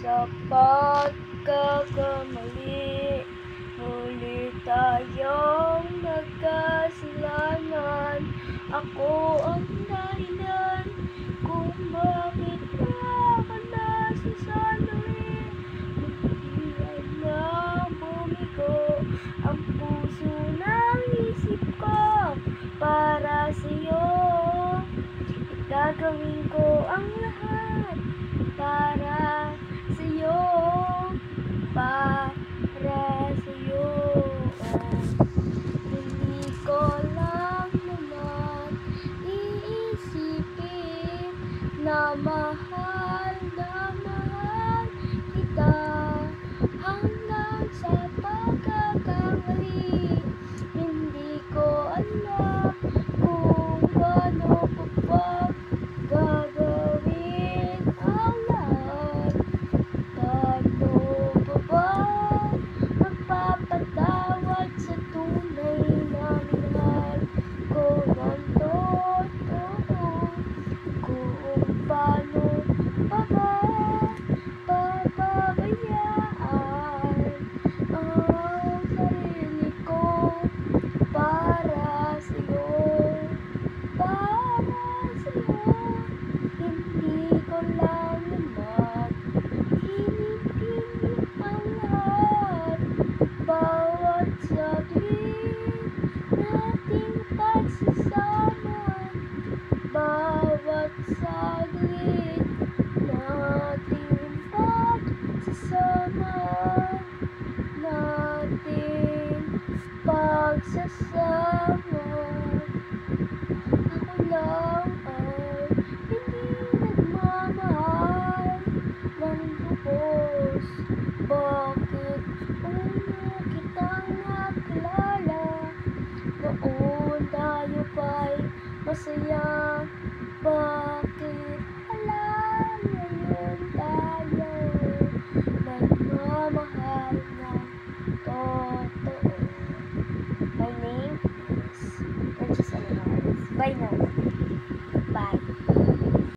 Sa pagkakamali, muli tayong nagkasalanan. Ako ang dahilan kung bakit ako nasasali. Muntian na bumigo ang puso ng isip ko para sa'yo. Gagawin ko ang lahat para sa'yo, para sa'yo. Hindi ko lang naman iisipin na mahal kita hanggang sa pagkakamali. Hindi ko alam kung paano ko pa gagawin ang lahat. Paano pa ba magpapatawad sa tunay na minahal ko ng totoo? Kung paano pa ba papabayaan ang sarili ko para sa'yo, para sa'yo. Hindi ko lang naman hinintindi ang lahat. Bawat saglit nating pagsasama, bawat saglit nating pagsasama, Ako lang ay hindi nagmamahal ng lubos. Bakit una kitang nakilala? Noon tayo pa'y masaya pa.